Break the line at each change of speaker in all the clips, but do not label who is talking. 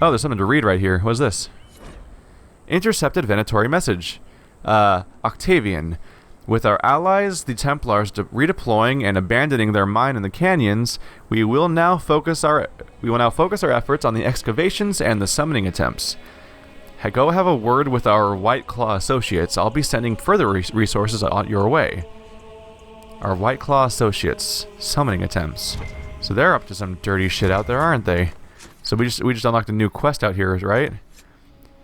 Oh, there's something to read right here. What is this? Intercepted Venatory Message. Octavian. With our allies, the Templars, redeploying and abandoning their mine in the canyons, we will now focus our efforts on the excavations and the summoning attempts. Go have a word with our White Claw associates. I'll be sending further resources on your way. Our White Claw associates, summoning attempts. So they're up to some dirty shit out there, aren't they? So we just unlocked a new quest out here, right?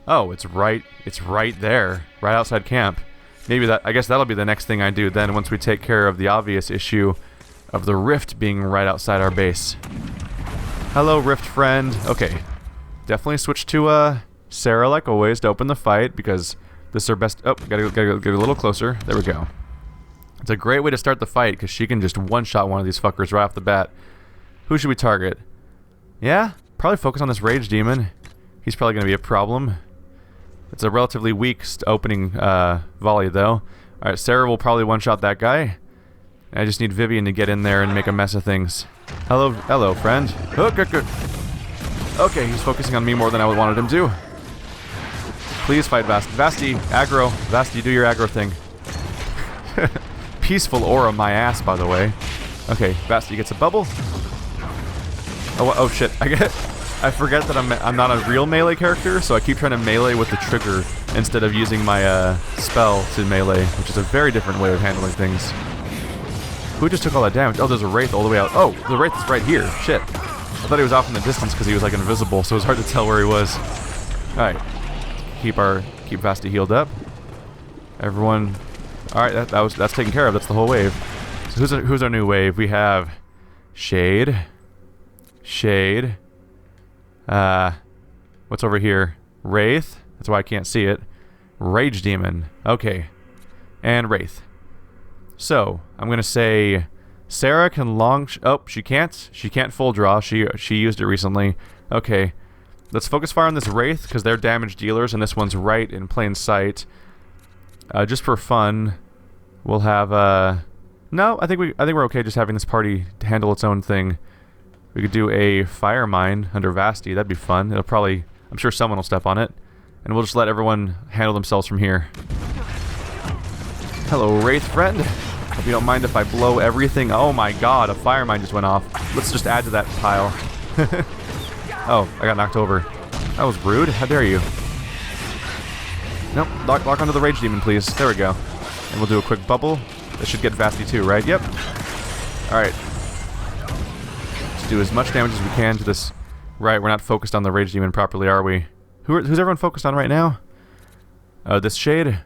Oh, it's right there, right outside camp. I guess that'll be the next thing I do then once we take care of the obvious issue of the rift being right outside our base. Hello, rift friend. Okay, definitely switch to Sarah like always to open the fight because this is our best. Oh, gotta get a little closer. There we go. It's a great way to start the fight because she can just one-shot one of these fuckers right off the bat. Who should we target? Yeah, probably focus on this rage demon. He's probably gonna be a problem. It's a relatively weak opening volley, though. Alright, Sarah will probably one-shot that guy. I just need Vivian to get in there and make a mess of things. Hello, friend. Okay, he's focusing on me more than I wanted him to. Please fight Vasti. Vasti, aggro. Vasti, do your aggro thing. Peaceful aura my ass, by the way. Okay, Vasti gets a bubble. Oh shit, I forget that I'm not a real melee character, so I keep trying to melee with the trigger instead of using my spell to melee, which is a very different way of handling things. Who just took all that damage? Oh, there's a Wraith all the way out. Oh, the Wraith is right here. Shit. I thought he was off in the distance because he was like invisible, so it was hard to tell where he was. Alright. Keep Vasti healed up. Everyone. Alright, that's taken care of. That's the whole wave. So who's our new wave? We have Shade. What's over here? Wraith. That's why I can't see it. Rage Demon. Okay. And Wraith. So, I'm gonna say Sarah can oh, she can't. She can't full draw. She used it recently. Okay. Let's focus fire on this Wraith, because they're damage dealers, and this one's right in plain sight. Just for fun, we'll have, no, I think we're okay just having this party handle its own thing. We could do a fire mine under Vasti. That'd be fun. It'll probably... I'm sure someone will step on it. And we'll just let everyone handle themselves from here. Hello, Wraith friend. Hope you don't mind if I blow everything. Oh my god, a fire mine just went off. Let's just add to that pile. Oh, I got knocked over. That was rude. How dare you? Nope. Lock onto the Rage Demon, please. There we go. And we'll do a quick bubble. That should get Vasti too, right? Yep. Alright. Do as much damage as we can to this. Right, we're not focused on the Rage Demon properly, are we? Who's everyone focused on right now? This Shade.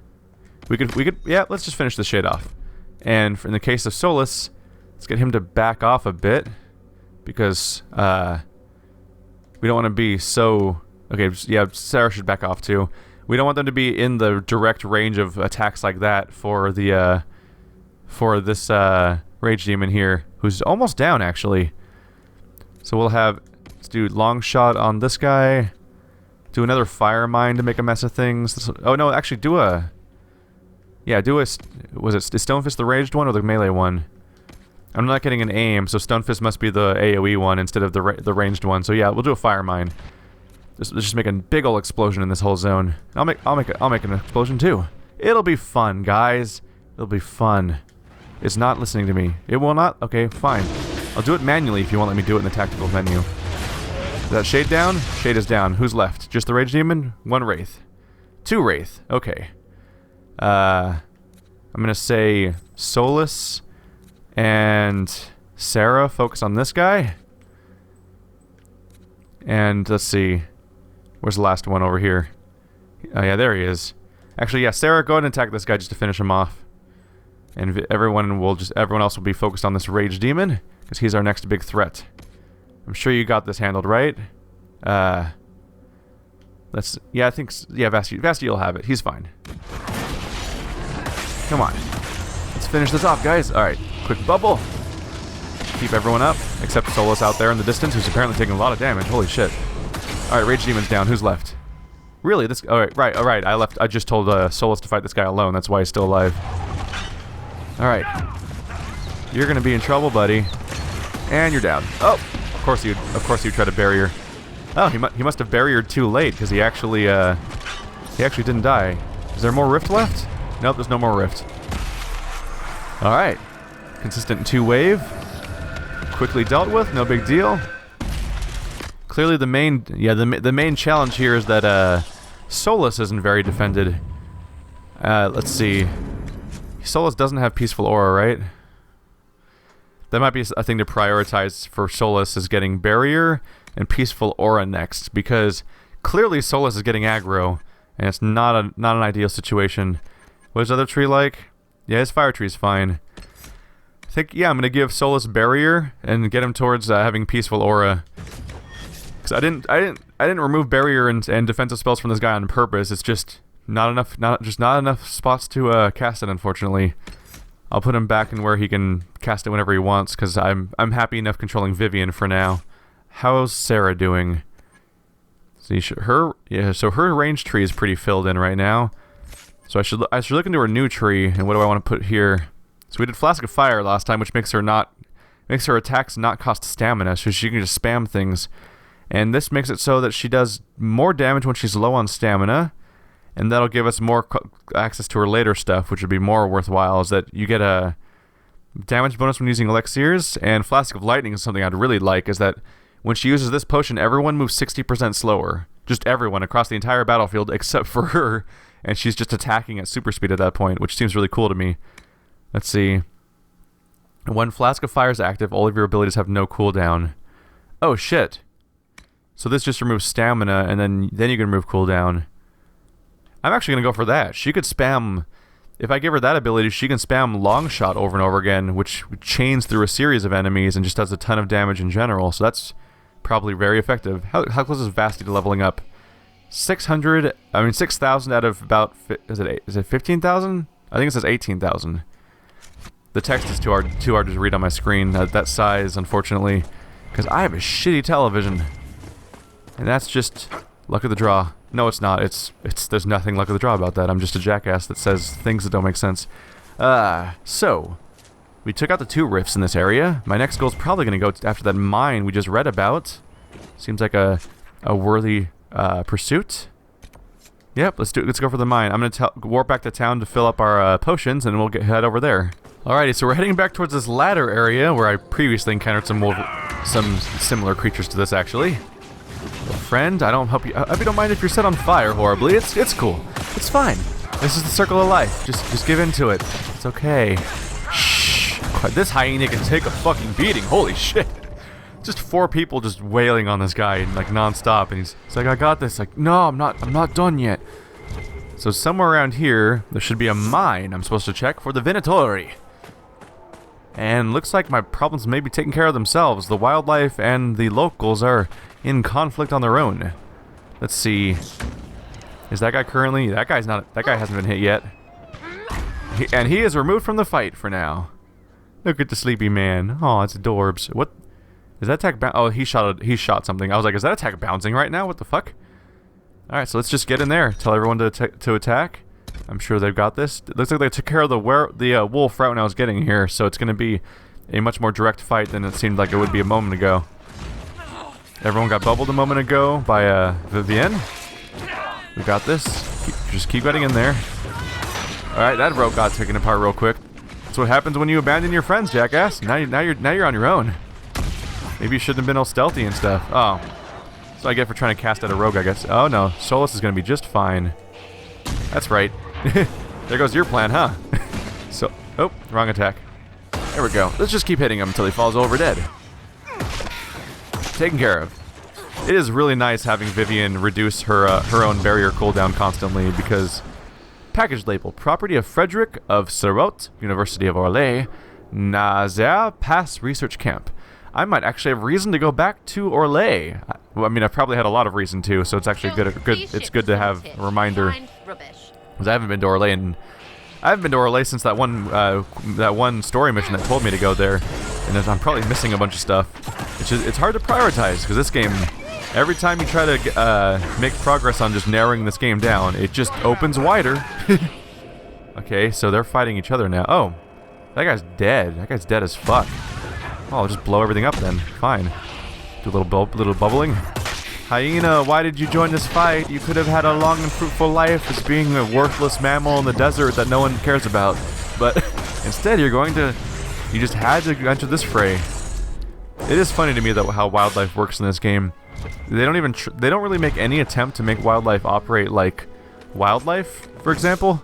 We could, yeah, let's just finish this Shade off. And in the case of Solus, let's get him to back off a bit. Because, we don't want to be so... Okay, yeah, Sarah should back off too. We don't want them to be in the direct range of attacks like that for the, for this, Rage Demon here, who's almost down, actually. So we'll have... Let's do long shot on this guy. Do another fire mine to make a mess of things. Oh no, actually do a... Yeah, do a... Was it Stonefist the raged one or the melee one? I'm not getting an aim, so Stonefist must be the AoE one instead of the ranged one. So yeah, we'll do a fire mine. Let's just make a big ol' explosion in this whole zone. I'll make an explosion too. It'll be fun, guys. It'll be fun. It's not listening to me. It will not? Okay, fine. I'll do it manually if you won't let me do it in the tactical menu. Is that Shade down? Shade is down. Who's left? Just the Rage Demon? One Wraith. Two Wraith. Okay. I'm gonna say Solus and Sarah focus on this guy. And let's see. Where's the last one over here? Oh yeah, there he is. Actually, yeah, Sarah, go ahead and attack this guy just to finish him off. And everyone else will be focused on this Rage Demon, because he's our next big threat. I'm sure you got this handled, right? Yeah, I think, yeah, Vasti will have it. He's fine. Come on. Let's finish this off, guys. Alright, quick bubble. Keep everyone up, except Solus out there in the distance, who's apparently taking a lot of damage. Holy shit. Alright, Rage Demon's down. Who's left? Really? This... Alright, alright. I just told Solus to fight this guy alone. That's why he's still alive. Alright. You're gonna be in trouble, buddy. And you're down. Oh! Of course you'd try to barrier. Oh, he must have barriered too late, because he actually didn't die. Is there more rift left? Nope, there's no more rift. Alright. Consistent 2-wave. Quickly dealt with, no big deal. Clearly the main challenge here is that Solus isn't very defended. Let's see. Solus doesn't have peaceful aura, right? That might be a thing to prioritize for Solus, is getting barrier and peaceful aura next, because clearly Solus is getting aggro, and it's not an ideal situation. What is other tree like? Yeah, his fire tree's fine. I think, yeah, I'm gonna give Solus barrier and get him towards having peaceful aura. Because I didn't remove barrier and defensive spells from this guy on purpose. It's just not enough spots to cast it, unfortunately. I'll put him back in where he can cast it whenever he wants, because I'm happy enough controlling Vivian for now. How's Sarah doing? See, so her range tree is pretty filled in right now. So I should look into her new tree, and what do I want to put here? So we did Flask of Fire last time, which makes her attacks not cost stamina, so she can just spam things. And this makes it so that she does more damage when she's low on stamina, and that'll give us more access to her later stuff, which would be more worthwhile, is that you get a damage bonus when using elixirs, and Flask of Lightning is something I'd really like, is that when she uses this potion, everyone moves 60% slower. Just everyone across the entire battlefield except for her, and she's just attacking at super speed at that point, which seems really cool to me. Let's see. When Flask of Fire is active, all of your abilities have no cooldown. Oh shit. So this just removes stamina, and then you can remove cooldown. I'm actually going to go for that. She could spam... If I give her that ability, she can spam Long Shot over and over again, which chains through a series of enemies and just does a ton of damage in general, so that's probably very effective. How close is Vasti to leveling up? 6,000 out of about... Is it 15,000? I think it says 18,000. The text is too hard to read on my screen, that size, unfortunately, because I have a shitty television. And that's just luck of the draw. No, it's not. There's nothing luck of the draw about that. I'm just a jackass that says things that don't make sense. So we took out the 2 rifts in this area. My next goal is probably going to go after that mine we just read about. Seems like a worthy pursuit. Yep, let's go for the mine. I'm going to warp back to town to fill up our potions, and we'll head over there. Alrighty, so we're heading back towards this ladder area where I previously encountered some similar creatures to this, actually. Friend, I hope you don't mind if you're set on fire horribly. It's cool. It's fine. This is the circle of life. Just give in to it. It's okay. Shh. This hyena can take a fucking beating. Holy shit. Just 4 people just wailing on this guy like non-stop, and he's like, I got this. Like, no, I'm not done yet. So somewhere around here, there should be a mine I'm supposed to check for the Venatori. And looks like my problems may be taken care of themselves. The wildlife and the locals are in conflict on their own. Let's see. Is that guy currently... That guy hasn't been hit yet. And he is removed from the fight for now. Look at the sleepy man. Oh, it's adorbs. What? Is that attack oh, he shot something. I was like, is that attack bouncing right now? What the fuck? Alright, so let's just get in there. Tell everyone to attack. I'm sure they've got this. It looks like they took care of the wolf right when I was getting here, so it's going to be a much more direct fight than it seemed like it would be a moment ago. Everyone got bubbled a moment ago by Vivienne. We got this. Just keep getting in there. Alright, that rope got taken apart real quick. That's what happens when you abandon your friends, jackass. Now you're on your own. Maybe you shouldn't have been all stealthy and stuff. Oh. So I get for trying to cast at a rogue, I guess. Oh no, Solus is going to be just fine. That's right. There goes your plan, huh? So, oh, wrong attack. There we go. Let's just keep hitting him until he falls over dead. Taken care of. It is really nice having Vivian reduce her own barrier cooldown constantly, because package label, property of Frederick of Serot, University of Orlais, Nazaire Pass Research Camp. I might actually have reason to go back to Orlais. Well, I mean, I've probably had a lot of reason to, so it's actually good. It's good to have a reminder. Because I haven't been to Orlais since that one story mission that told me to go there, and I'm probably missing a bunch of stuff. It's hard to prioritize, because this game, every time you try to make progress on just narrowing this game down, it just opens wider. Okay, so they're fighting each other now. Oh, that guy's dead. That guy's dead as fuck. Oh, I'll just blow everything up then. Fine. Do a little bubbling. Hyena, why did you join this fight? You could have had a long and fruitful life as being a worthless mammal in the desert that no one cares about. But instead, you just had to enter this fray. It is funny to me that how wildlife works in this game. They don't really make any attempt to make wildlife operate like wildlife, for example.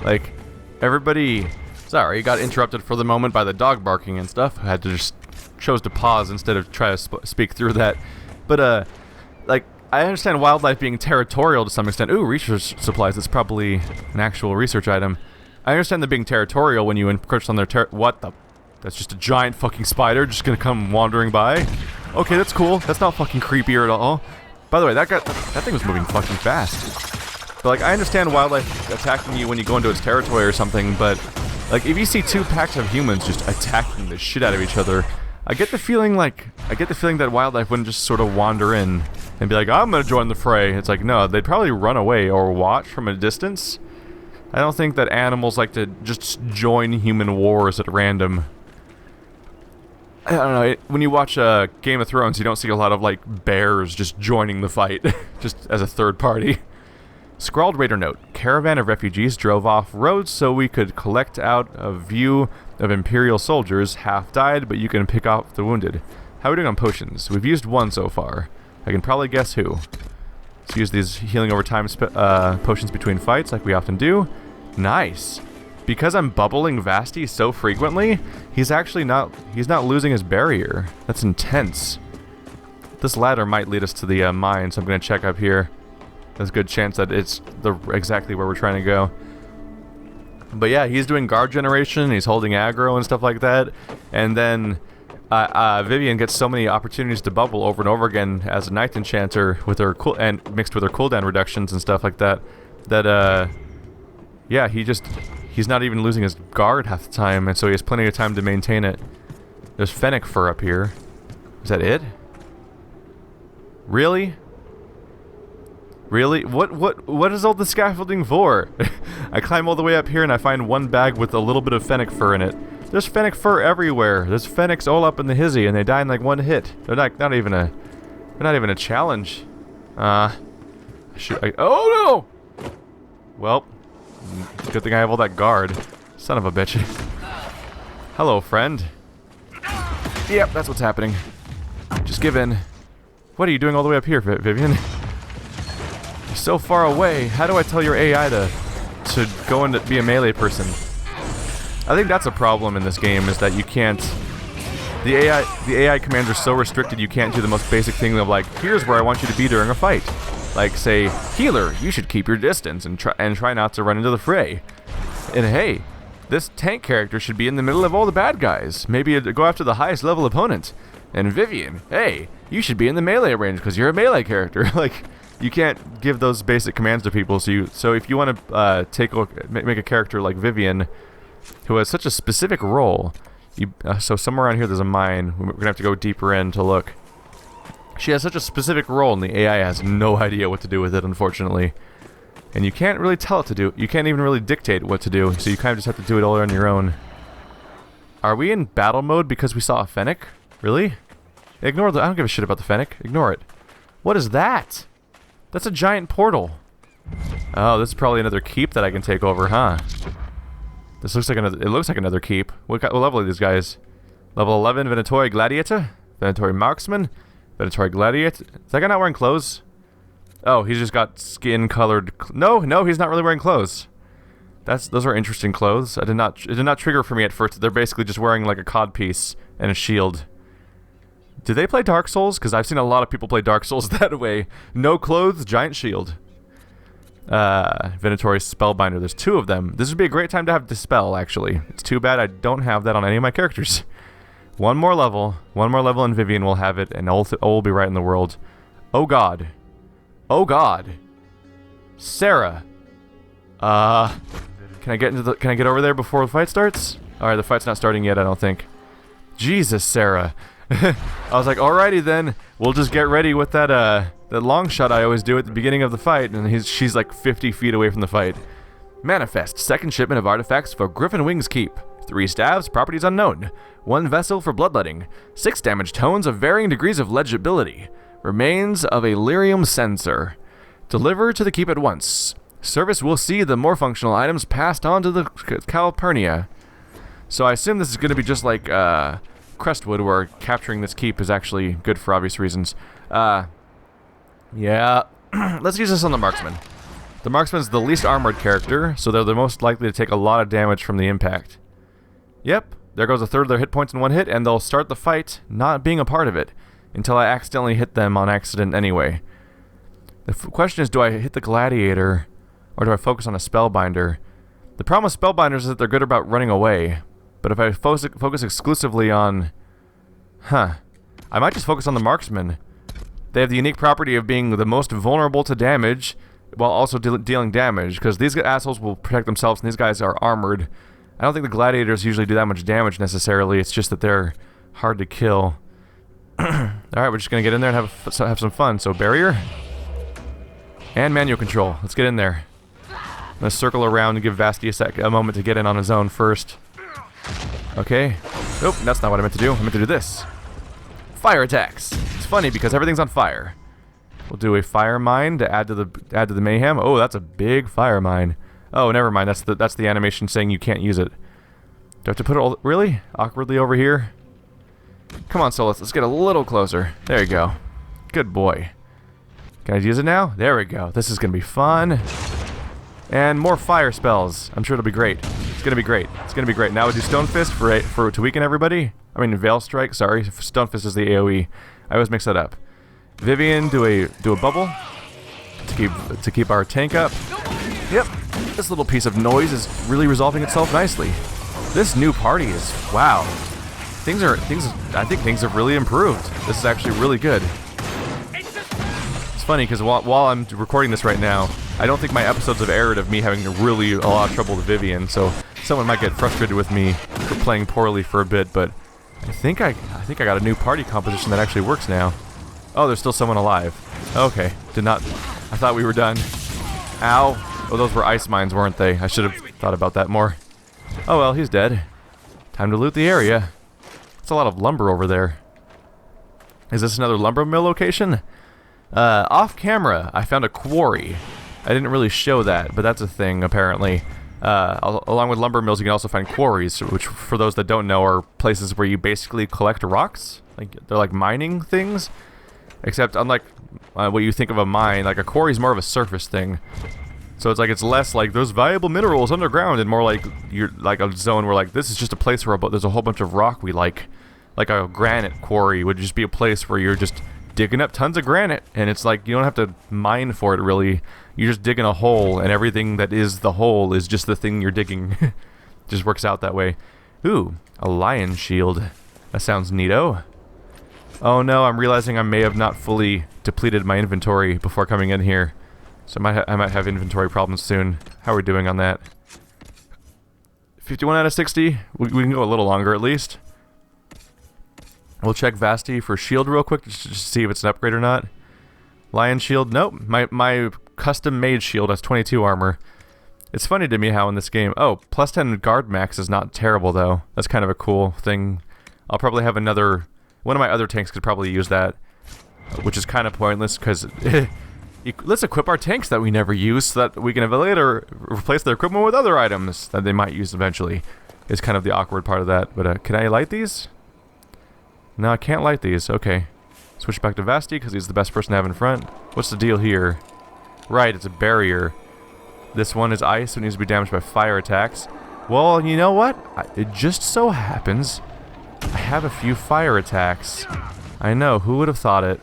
Like, everybody... Sorry, got interrupted for the moment by the dog barking and stuff. I had to chose to pause instead of try to speak through that. But, like, I understand wildlife being territorial to some extent. Ooh, research supplies. That's probably an actual research item. I understand them being territorial when you encroach on their what the... That's just a giant fucking spider just gonna come wandering by. Okay, that's cool. That's not fucking creepier at all. By the way, that thing was moving fucking fast. But, like, I understand wildlife attacking you when you go into its territory or something, but... Like, if you see two packs of humans just attacking the shit out of each other, I get the feeling that wildlife wouldn't just sort of wander in and be like, I'm gonna join the fray. It's like, no, they'd probably run away or watch from a distance. I don't think that animals like to just join human wars at random. I don't know, when you watch Game of Thrones, you don't see a lot of, like, bears just joining the fight, just as a third party. Scrawled Raider note. Caravan of refugees drove off roads so we could collect out a view of Imperial soldiers. Half died, but you can pick off the wounded. How are we doing on potions? We've used one so far. I can probably guess who. Let's use these healing over time potions between fights like we often do. Nice. Because I'm bubbling Vasti so frequently, he's not losing his barrier. That's intense. This ladder might lead us to the mine, so I'm going to check up here. There's a good chance that it's exactly where we're trying to go. But yeah, he's doing guard generation, he's holding aggro and stuff like that. And then Vivian gets so many opportunities to bubble over and over again as a Ninth Enchanter with her mixed with her cooldown reductions and stuff like that. Yeah, he's not even losing his guard half the time, and so he has plenty of time to maintain it. There's Fennec Fur up here. Is that it? Really? Really? What is all the scaffolding for? I climb all the way up here and I find one bag with a little bit of Fennec Fur in it. There's Fennec Fur everywhere. There's Fennecs all up in the hizzy and they die in like one hit. They're not even a challenge. Oh no! Well, good thing I have all that guard. Son of a bitch. Hello, friend. Yep, that's what's happening. Just give in. What are you doing all the way up here, Vivian? So far away. How do I tell your AI to go and be a melee person? I think that's a problem in this game, is that you can't... The AI commands are so restricted you can't do the most basic thing of like, here's where I want you to be during a fight. Like, say, healer, you should keep your distance and try not to run into the fray. And hey, this tank character should be in the middle of all the bad guys. Maybe go after the highest level opponent. And Vivian, hey, you should be in the melee range because you're a melee character. Like... You can't give those basic commands to people, so if you want to make a character like Vivian, who has such a specific role, so somewhere around here there's a mine. We're gonna have to go deeper in to look. She has such a specific role, and the AI has no idea what to do with it, unfortunately. And you can't really tell it to do. You can't even really dictate what to do, so you kind of just have to do it all on your own. Are we in battle mode because we saw a Fennec? Really? Ignore the. I don't give a shit about the Fennec. Ignore it. What is that? That's a giant portal. Oh, this is probably another keep that I can take over, huh? This looks like another. It looks like another keep. What level are these guys? Level 11, Venatori Gladiator, Venatori Marksman, Venatori Gladiator. Is that guy not wearing clothes? Oh, he's just got skin-colored. No, he's not really wearing clothes. Those are interesting clothes. It did not trigger for me at first. They're basically just wearing like a codpiece and a shield. Do they play Dark Souls? Because I've seen a lot of people play Dark Souls that way. No clothes, giant shield. Venatori Spellbinder. There's two of them. This would be a great time to have Dispel, actually. It's too bad I don't have that on any of my characters. One more level and Vivian will have it, and all will be right in the world. Oh god. Oh god. Sarah. Can I get over there before the fight starts? Alright, the fight's not starting yet, I don't think. Jesus, Sarah. I was like, alrighty then, we'll just get ready with that long shot I always do at the beginning of the fight, and she's like 50 feet away from the fight. Manifest, second shipment of artifacts for Griffin Wings Keep. 3 staves, properties unknown. 1 vessel for bloodletting. 6 damage tones of varying degrees of legibility. Remains of a lyrium sensor. Deliver to the keep at once. Service will see the more functional items passed on to the Calpurnia. So I assume this is going to be just like Crestwood, where capturing this keep is actually good for obvious reasons. Yeah. Let's use this on the Marksman. The Marksman's the least armored character, so they're the most likely to take a lot of damage from the impact. Yep, there goes a third of their hit points in one hit, and they'll start the fight not being a part of it, until I accidentally hit them on accident anyway. The question is, do I hit the Gladiator, or do I focus on a Spellbinder? The problem with Spellbinders is that they're good about running away, but if I focus exclusively on... I might just focus on the Marksman. They have the unique property of being the most vulnerable to damage, while also dealing damage, because these assholes will protect themselves, and these guys are armored. I don't think the Gladiators usually do that much damage necessarily, it's just that they're hard to kill. Alright, we're just gonna get in there and have some fun. So, barrier. And manual control. Let's get in there. I'm gonna circle around and give Vasti a moment to get in on his own first. Okay. Nope, that's not what I meant to do. I meant to do this. Fire attacks. It's funny because everything's on fire. We'll do a fire mine to add to the mayhem. Oh, that's a big fire mine. Oh, never mind. That's the animation saying you can't use it. Do I have to put it all really awkwardly over here? Come on, Solus. Let's get a little closer. There you go. Good boy. Can I use it now? There we go. This is gonna be fun. And more fire spells. I'm sure it'll be great. It's gonna be great. It's gonna be great. Now we do Stone Fist to weaken everybody. I mean Veil Strike. Sorry, Stone Fist is the AOE. I always mix that up. Vivian, do a bubble to keep our tank up. Yep, this little piece of noise is really resolving itself nicely. This new party is wow. I think things have really improved. This is actually really good. It's funny because while I'm recording this right now, I don't think my episodes have aired of me having really a lot of trouble with Vivian, so someone might get frustrated with me for playing poorly for a bit, but I think I got a new party composition that actually works now. Oh, there's still someone alive. Okay, I thought we were done. Ow. Oh, those were ice mines, weren't they? I should have thought about that more. Oh well, he's dead. Time to loot the area. That's a lot of lumber over there. Is this another lumber mill location? Off camera, I found a quarry. I didn't really show that, but that's a thing, apparently. Along with lumber mills, you can also find quarries, which, for those that don't know, are places where you basically collect rocks. They're like mining things. Except, unlike what you think of a mine, like a quarry is more of a surface thing. So it's less like there's valuable minerals underground, and more like you're like a zone where like this is just a place where there's a whole bunch of rock we like a granite quarry would just be a place where you're just digging up tons of granite, and it's like you don't have to mine for it really. You're just digging a hole, and everything that is the hole is just the thing you're digging. Just works out that way. Ooh, a lion shield. That sounds neato. Oh no, I'm realizing I may have not fully depleted my inventory before coming in here. So I might have inventory problems soon. How are we doing on that? 51 out of 60? We can go a little longer at least. We'll check Vasti for shield real quick just to see if it's an upgrade or not. Lion shield? Nope. My custom made shield has 22 armor. It's funny to me how in this game... Oh, plus 10 guard max is not terrible though. That's kind of a cool thing. I'll probably have another... One of my other tanks could probably use that, which is kind of pointless because let's equip our tanks that we never use so that we can later replace their equipment with other items that they might use eventually. Is kind of the awkward part of that. But can I light these? No, I can't light these. Okay. Switch back to Vasti because he's the best person to have in front. What's the deal here? Right, it's a barrier. This one is ice, so it needs to be damaged by fire attacks. Well, you know what? It just so happens I have a few fire attacks. I know, who would have thought it?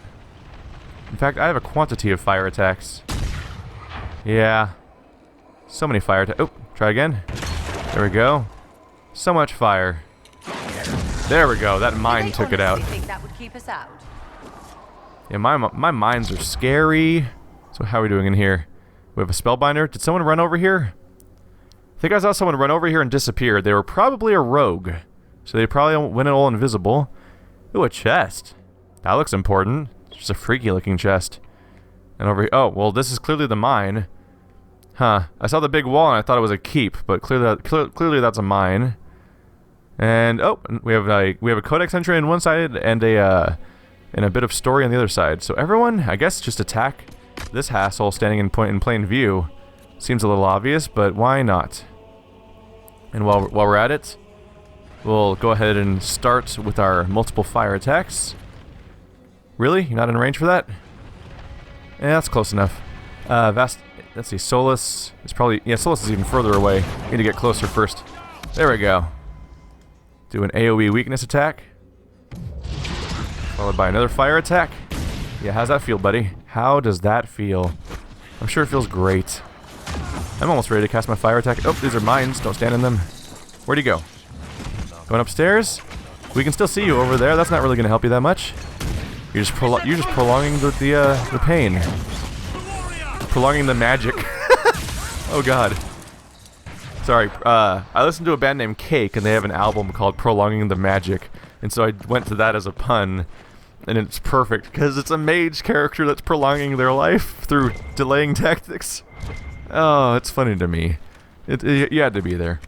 In fact, I have a quantity of fire attacks. Yeah. So many fire attacks. Oh, try again. There we go. So much fire. There we go, that mine took it out. Yeah, my mines are scary. So how are we doing in here? We have a spellbinder. Did someone run over here? I think I saw someone run over here and disappear. They were probably a rogue. So they probably went all invisible. Ooh, a chest. That looks important. It's just a freaky looking chest. And over here, oh, well this is clearly the mine. Huh. I saw the big wall and I thought it was a keep, but clearly that's a mine. And oh, we have a codex entry on one side and a and a bit of story on the other side. So everyone, I guess, just attack this hassle standing in plain view. Seems a little obvious, but why not? And while we're at it, we'll go ahead and start with our multiple fire attacks. Really? You're not in range for that? Yeah, that's close enough. Let's see, Solus is probably... Yeah, Solus is even further away. Need to get closer first. There we go. Do an AoE weakness attack. Followed by another fire attack. Yeah, how's that feel, buddy? How does that feel? I'm sure it feels great. I'm almost ready to cast my fire attack. Oh, these are mines. Don't stand in them. Where'd he go? Going upstairs? We can still see you over there. That's not really going to help you that much. You're just prolonging the pain. Prolonging the magic. Oh god. Sorry. I listened to a band named Cake, and they have an album called Prolonging the Magic, and so I went to that as a pun, and it's perfect because it's a mage character that's prolonging their life through delaying tactics. Oh, it's funny to me. You had to be there.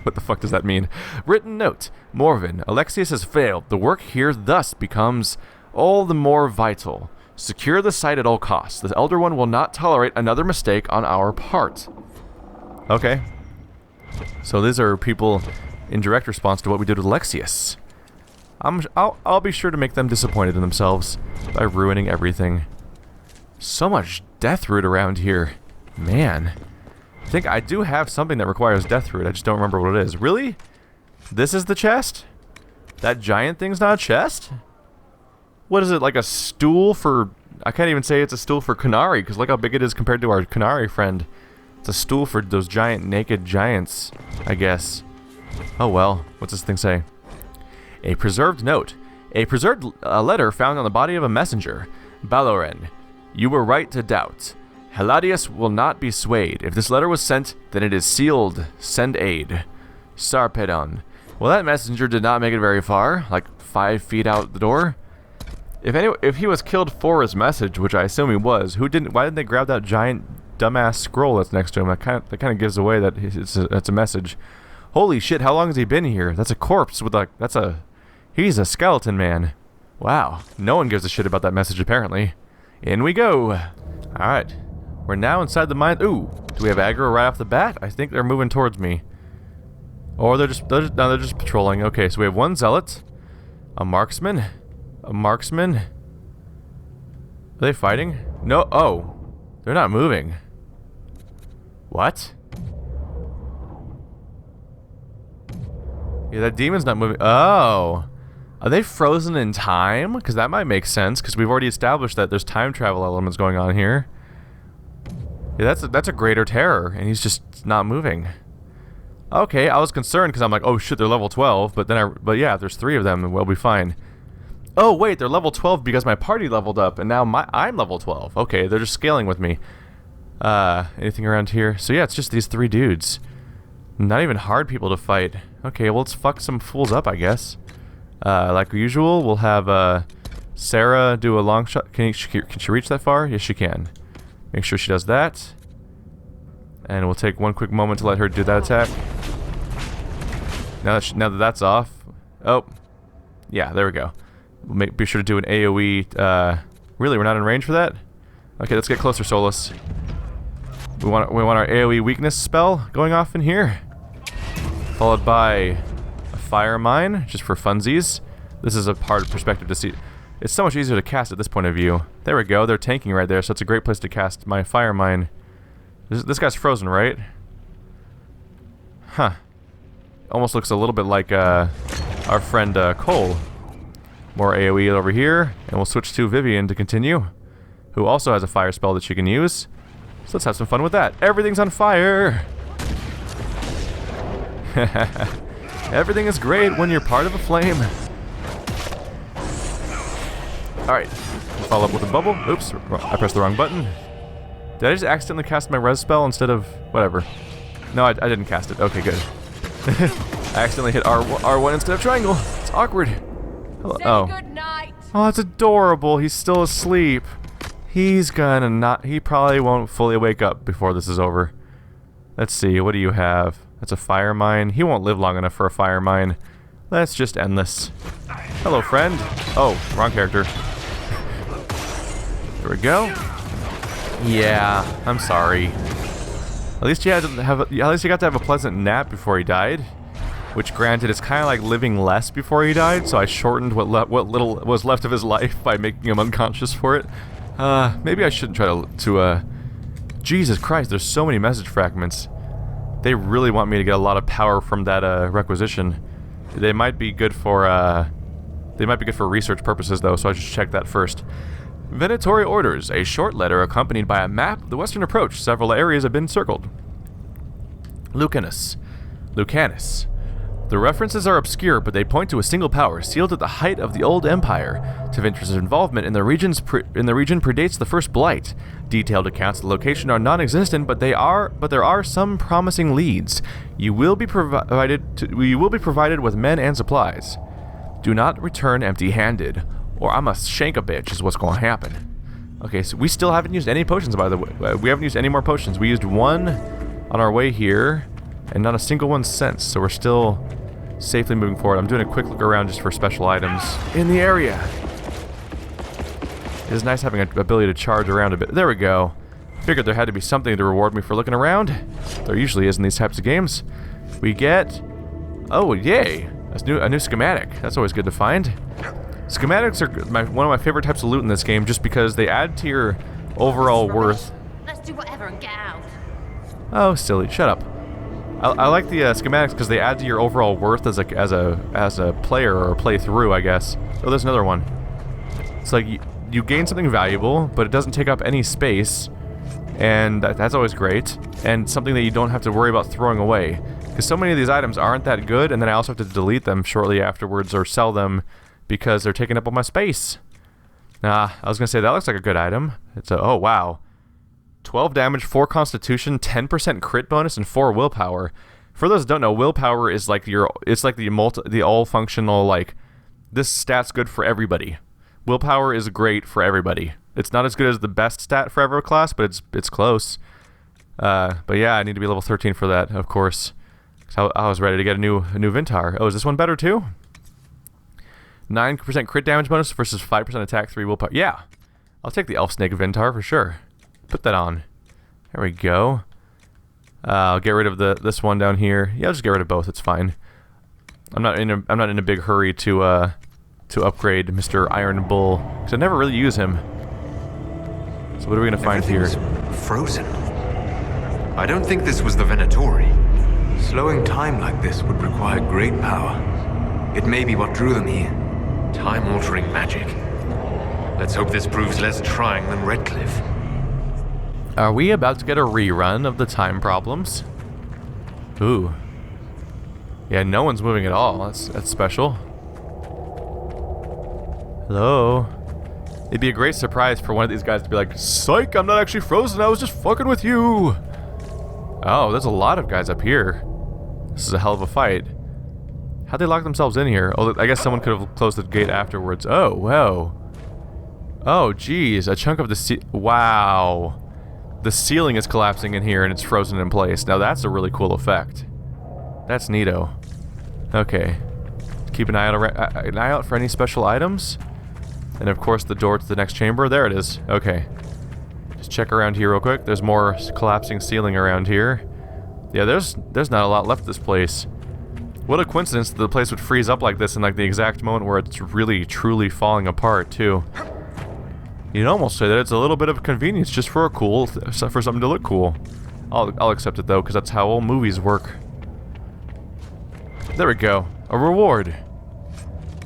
What the fuck does that mean? Written note. Morven, Alexius has failed. The work here thus becomes all the more vital. Secure the site at all costs. The Elder One will not tolerate another mistake on our part. Okay. So these are people in direct response to what we did with Alexius. I'll be sure to make them disappointed in themselves by ruining everything. So much death root around here. Man. I think I do have something that requires death root. I just don't remember what it is. Really? This is the chest? That giant thing's not a chest? What is it, like a stool for... I can't even say it's a stool for Qunari, because look how big it is compared to our Qunari friend. It's a stool for those giant naked giants, I guess. Oh well. What's this thing say? A preserved note. A preserved letter found on the body of a messenger. Baloren, you were right to doubt. Heladius will not be swayed. If this letter was sent, then it is sealed. Send aid. Sarpedon. Well, that messenger did not make it very far, like 5 feet out the door. If he was killed for his message, which I assume he was, why didn't they grab that giant dumbass scroll that's next to him? That kind of gives away that it's a message. Holy shit! How long has he been here? That's a corpse with like he's a skeleton man. Wow. No one gives a shit about that message apparently. In we go. All right. We're now inside the mine. Ooh. Do we have aggro right off the bat? I think they're moving towards me. Or they're just patrolling. Okay, so we have one zealot, a marksman. A marksman? Are they fighting? No. Oh. They're not moving. What? Yeah, that demon's not moving. Oh. Are they frozen in time? Because that might make sense, because we've already established that there's time travel elements going on here. Yeah, that's a greater terror, and he's just not moving. Okay, I was concerned because I'm like, oh shit, they're level 12, but yeah, if there's 3 of them, we'll be fine. Oh wait, they're level 12 because my party leveled up, and now I'm level 12. Okay, they're just scaling with me. Anything around here? So yeah, it's just these 3 dudes. Not even hard people to fight. Okay, well let's fuck some fools up, I guess. Like usual, we'll have Sarah do a long shot. Can she reach that far? Yes, she can. Make sure she does that. And we'll take one quick moment to let her do that attack. Now that that's off. Oh, yeah, there we go. We'll be sure to do an AoE. Really, we're not in range for that? Okay, let's get closer, Solus. We want our AoE weakness spell going off in here. Followed by a fire mine, just for funsies. This is a hard perspective to see. It's so much easier to cast at this point of view. There we go, they're tanking right there, so it's a great place to cast my fire mine. This guy's frozen, right? Huh. Almost looks a little bit like our friend Cole. More AoE over here, and we'll switch to Vivian to continue, who also has a fire spell that she can use. So let's have some fun with that. Everything's on fire! Everything is great when you're part of a flame. Alright, we'll follow up with a bubble. Oops, I pressed the wrong button. Did I just accidentally cast my res spell instead of... whatever. No, I didn't cast it. Okay, good. I accidentally hit R1 instead of triangle. It's awkward. Hello. Oh.
Good night.
Oh, that's adorable. He's still asleep. He's gonna not... He probably won't fully wake up before this is over. Let's see. What do you have? That's a fire mine. He won't live long enough for a fire mine. Let's just end this. Hello, friend. Oh, wrong character. There we go. Yeah, I'm sorry. At least he got to have a pleasant nap before he died. Which, granted, is kind of like living less before he died, so I shortened what little was left of his life by making him unconscious for it. Maybe I shouldn't try to Jesus Christ, there's so many message fragments. They really want me to get a lot of power from that, requisition. They might be good for research purposes, though, so I should check that first. Venatory orders, a short letter accompanied by a map of the western approach. Several areas have been circled. Lucanus. The references are obscure, but they point to a single power, sealed at the height of the old empire. Tevinter's involvement in the region predates the first blight. Detailed accounts of the location are non-existent, but there are some promising leads. You will be provided with men and supplies. Do not return empty-handed, or I'ma shank a bitch is what's gonna happen. Okay, so we still haven't used any potions, by the way. We haven't used any more potions. We used one on our way here, and not a single one since, so we're still safely moving forward. I'm doing a quick look around just for special items in the area. It is nice having an ability to charge around a bit. There we go. Figured there had to be something to reward me for looking around. There usually is in these types of games. We get... Oh, yay! A new schematic. That's always good to find. Schematics are one of my favorite types of loot in this game, just because they add to your overall worth.
Let's do whatever and get out.
Oh, silly! Shut up. I like the schematics because they add to your overall worth as a player or a playthrough, I guess. Oh, there's another one. It's like you gain something valuable, but it doesn't take up any space, and that's always great. And something that you don't have to worry about throwing away, because so many of these items aren't that good, and then I also have to delete them shortly afterwards or sell them because they're taking up all my space. I was gonna say that looks like a good item. It's a oh wow. 12 damage, 4 constitution, 10% crit bonus, and 4 willpower. For those who don't know, willpower is like the all functional, like, this stat's good for everybody. Willpower is great for everybody. It's not as good as the best stat for every class, but it's close. But yeah, I need to be level 13 for that, of course. So I was ready to get a new Vintar. Oh, is this one better too? 9% crit damage bonus versus 5% attack, 3 willpower. Yeah, I'll take the Elf Snake Vintar for sure. Put that on. There we go. I'll get rid of this one down here. Yeah, I'll just get rid of both. It's fine. I'm not in a big hurry to upgrade Mr. Iron Bull, because I never really use him. So what are we gonna find here?
Frozen. I don't think this was the Venatori. Slowing time like this would require great power. It may be what drew them here. Time-altering magic. Let's hope this proves less trying than Redcliffe.
Are we about to get a rerun of the time problems? Ooh. Yeah, no one's moving at all. That's special. Hello? It'd be a great surprise for one of these guys to be like, psych, I'm not actually frozen, I was just fucking with you! Oh, there's a lot of guys up here. This is a hell of a fight. How'd they lock themselves in here? Oh, I guess someone could have closed the gate afterwards. Oh, whoa. Oh, geez, a chunk of the wow. The ceiling is collapsing in here and it's frozen in place. Now that's a really cool effect. That's neato. Okay. Keep an eye out for any special items. And of course the door to the next chamber. There it is. Okay. Just check around here real quick. There's more collapsing ceiling around here. Yeah, there's not a lot left of this place. What a coincidence that the place would freeze up like this in like the exact moment where it's really truly falling apart too. You'd almost say that it's a little bit of convenience just for for something to look cool. I'll accept it though, because that's how all movies work. There we go. A reward.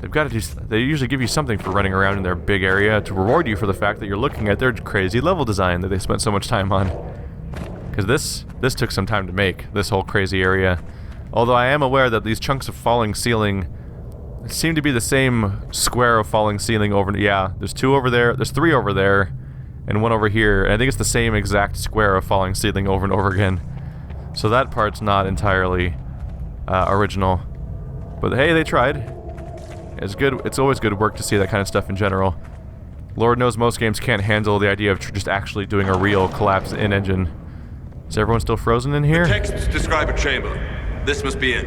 They've got to do. They usually give you something for running around in their big area to reward you for the fact that you're looking at their crazy level design that they spent so much time on. Because this took some time to make, this whole crazy area. Although I am aware that these chunks of falling ceiling seem to be the same square of falling ceiling over. Yeah, there's 2 over there, there's 3 over there, and 1 over here. And I think it's the same exact square of falling ceiling over and over again. So that part's not entirely original. But hey, they tried. It's good. It's always good work to see that kind of stuff in general. Lord knows most games can't handle the idea of just actually doing a real collapse in engine. Is everyone still frozen in here?
The texts describe a chamber. This must be it.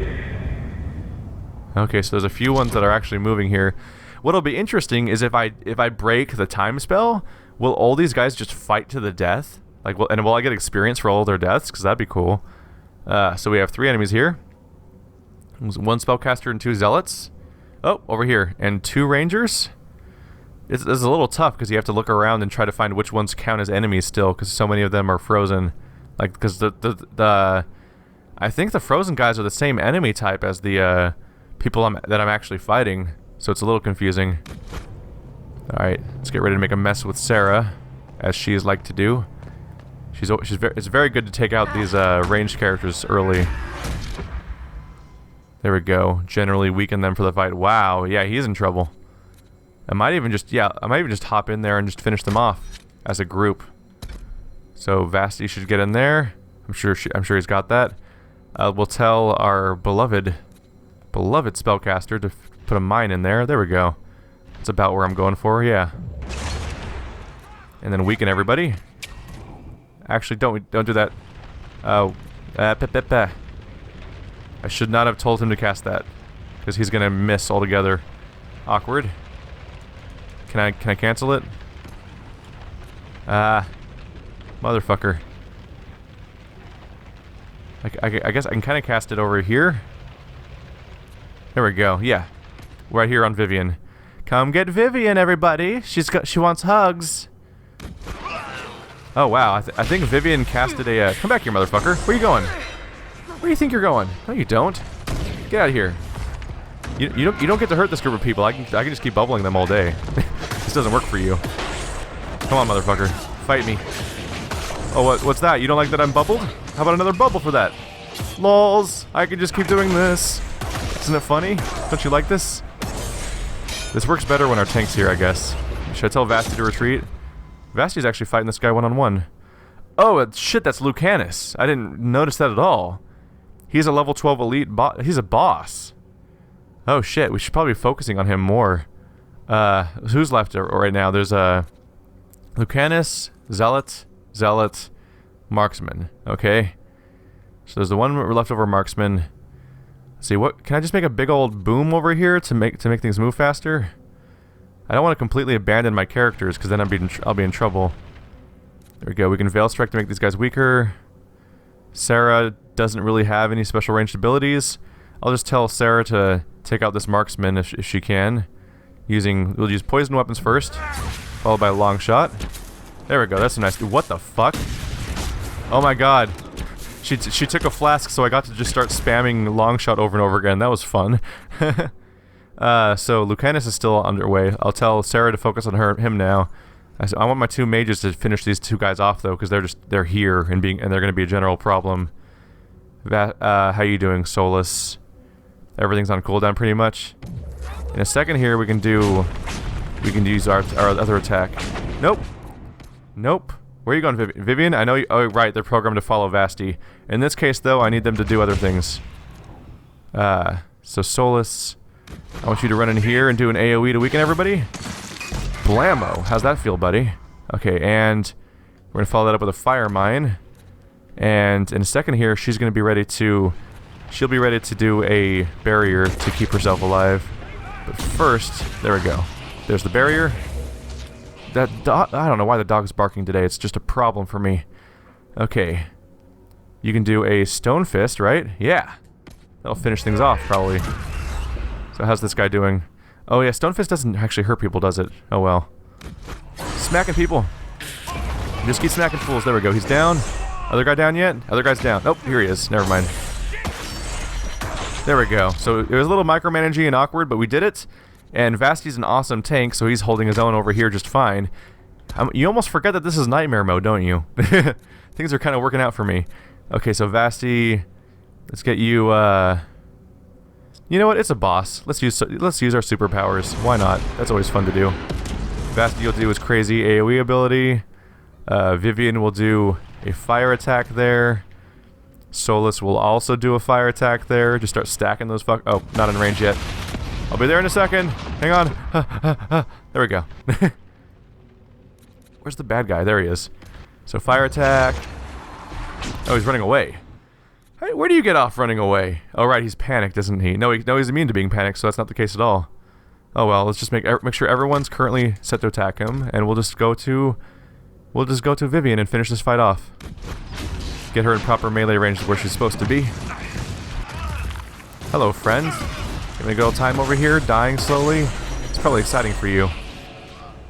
Okay, so there's a few ones that are actually moving here. What'll be interesting is if I break the time spell, will all these guys just fight to the death? Like, and will I get experience for all their deaths? Because that'd be cool. So we have 3 enemies here. 1 spellcaster and 2 zealots. Oh, over here. And 2 rangers. It's a little tough because you have to look around and try to find which ones count as enemies still, because so many of them are frozen. Like, because I think the frozen guys are the same enemy type as the people that I'm actually fighting, so it's a little confusing. Alright, let's get ready to make a mess with Sarah, as she is like to do. It's very good to take out these ranged characters early. There we go. Generally weaken them for the fight. Wow, yeah, he's in trouble. I might even just hop in there and just finish them off as a group. So Vasti should get in there. I'm sure he's got that. We'll tell our beloved spellcaster to put a mine in there. There we go. That's about where I'm going for, yeah. And then weaken everybody. Actually, don't do that. Oh, I should not have told him to cast that, because he's gonna miss altogether. Awkward. Can I cancel it? Motherfucker. I guess I can kind of cast it over here. There we go. Yeah, right here on Vivian. Come get Vivian, everybody. She wants hugs. Oh wow, I think Vivian casted a. Come back here, motherfucker. Where you going? Where do you think you're going? No, you don't. Get out of here. You don't get to hurt this group of people. I can just keep bubbling them all day. This doesn't work for you. Come on, motherfucker. Fight me. Oh, what's that? You don't like that I'm bubbled? How about another bubble for that? Lols. I can just keep doing this. Isn't it funny? Don't you like this? This works better when our tank's here, I guess. Should I tell Vasti to retreat? Vasti's actually fighting this guy one-on-one. Oh, shit, that's Lucanus. I didn't notice that at all. He's a level 12 elite he's a boss. Oh, shit, we should probably be focusing on him more. Who's left right now? There's Lucanus, Zealot, Marksman. Okay. So there's the one leftover Marksman. Let's see, what can I just make a big old boom over here to make things move faster? I don't want to completely abandon my characters, because then I'll be in trouble. There we go. We can Veil Strike to make these guys weaker. Sarah doesn't really have any special ranged abilities. I'll just tell Sarah to take out this Marksman if she can. We'll use poison weapons first, followed by a long shot. There we go. That's a nice. What the fuck? Oh my god. She took a flask, so I got to just start spamming long shot over and over again. That was fun. So Lucanus is still underway. I'll tell Sarah to focus on him now. I want my 2 mages to finish these 2 guys off though, because they're here and they're going to be a general problem. How you doing, Solus? Everything's on cooldown pretty much. In a second here, we can use our other attack. Nope. Where are you going, Vivian? Vivian, I know you. Oh, right, they're programmed to follow Vasti. In this case, though, I need them to do other things. So Solus, I want you to run in here and do an AoE to weaken everybody. Blammo! How's that feel, buddy? Okay, and we're gonna follow that up with a fire mine. And in a second here, she'll be ready to do a barrier to keep herself alive. But first, there we go. There's the barrier. That dog, I don't know why the dog's barking today. It's just a problem for me. Okay. You can do a stone fist, right? Yeah. That'll finish things off, probably. So how's this guy doing? Oh yeah, stone fist doesn't actually hurt people, does it? Oh well. Smacking people. Just keep smacking fools. There we go. He's down. Other guy down yet? Other guy's down. Oh, here he is. Never mind. There we go. So it was a little micromanaging and awkward, but we did it. And Vasti's an awesome tank, so he's holding his own over here just fine. You almost forget that this is nightmare mode, don't you? Things are kind of working out for me. Okay, so Vasti, let's get you. You know what? It's a boss. Let's use our superpowers. Why not? That's always fun to do. Vasti will do his crazy AoE ability. Vivian will do a fire attack there. Solus will also do a fire attack there. Just start stacking those Oh, not in range yet. I'll be there in a second. Hang on. There we go. Where's the bad guy? There he is. So fire attack. Oh, he's running away. Hey, where do you get off running away? Oh, right, he's panicked, isn't he? No, he's immune to being panicked, so that's not the case at all. Oh well, let's just make sure everyone's currently set to attack him, and we'll just go to Vivian and finish this fight off. Get her in proper melee range where she's supposed to be. Hello, friend. Having a good old time over here, dying slowly. It's probably exciting for you.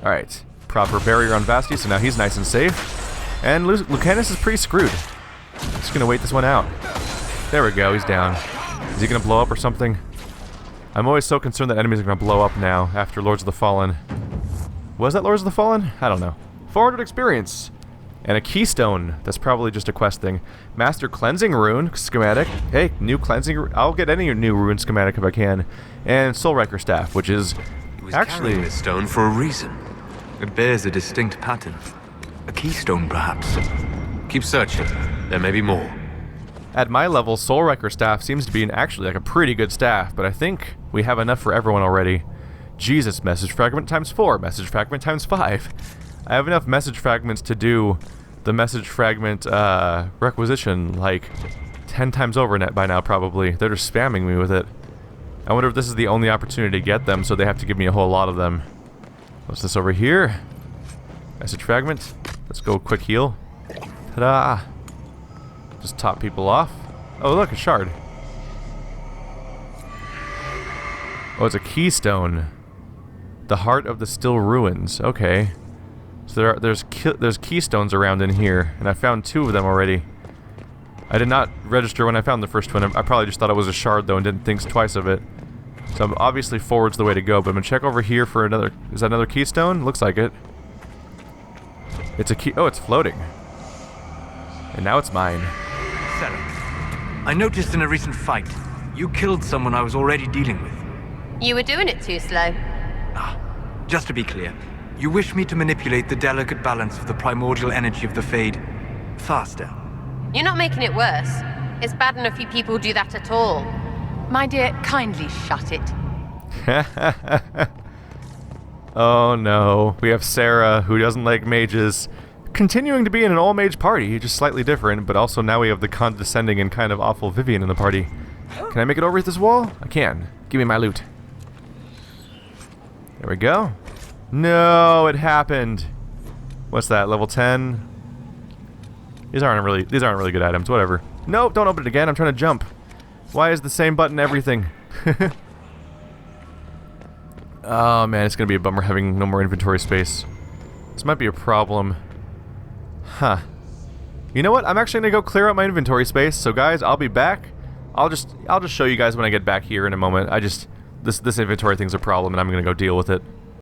Alright. Proper barrier on Vasti, so now he's nice and safe. And Lucanus is pretty screwed. Just gonna wait this one out. There we go, he's down. Is he gonna blow up or something? I'm always so concerned that enemies are gonna blow up now, after Lords of the Fallen. Was that Lords of the Fallen? I don't know. 400 experience! And a keystone. That's probably just a quest thing. Master Cleansing Rune schematic. Hey, new cleansing. I'll get any new rune schematic if I can. And Soul Riker Staff, which is actually
this stone for a reason. It bears a distinct pattern. A keystone, perhaps. Keep searching. There may be more.
At my level, Soul Riker Staff seems to be actually like a pretty good staff, but I think we have enough for everyone already. Jesus, message fragment times 4, message fragment times 5. I have enough message fragments to do the message fragment requisition like 10 times over by now, probably. They're just spamming me with it. I wonder if this is the only opportunity to get them, so they have to give me a whole lot of them. What's this over here? Message fragment. Let's go quick heal. Ta-da! Just top people off. Oh, look, a shard. Oh, it's a keystone. The heart of the still ruins. Okay. So there's keystones around in here, and I found 2 of them already. I did not register when I found the first one. I probably just thought it was a shard, though, and didn't think twice of it. So obviously forward's the way to go, but I'm gonna check over here for another... Is that another keystone? Looks like it. It's a key... Oh, it's floating. And now it's mine.
Sarah, I noticed in a recent fight, you killed someone I was already dealing with.
You were doing it too slow.
Just to be clear, you wish me to manipulate the delicate balance of the primordial energy of the Fade faster.
You're not making it worse. It's bad enough you people do that at all.
My dear, kindly shut it.
Oh no, we have Sarah, who doesn't like mages, continuing to be in an all-mage party, just slightly different, but also now we have the condescending and kind of awful Vivian in the party. Can I make it over this wall? I can. Give me my loot. There we go. No, it happened. What's that, level 10? These aren't really good items, whatever. Nope, don't open it again, I'm trying to jump. Why is the same button everything? Oh man, it's gonna be a bummer having no more inventory space. This might be a problem. Huh. You know what? I'm actually gonna go clear out my inventory space. So guys, I'll be back. I'll just show you guys when I get back here in a moment. This inventory thing's a problem, and I'm gonna go deal with it.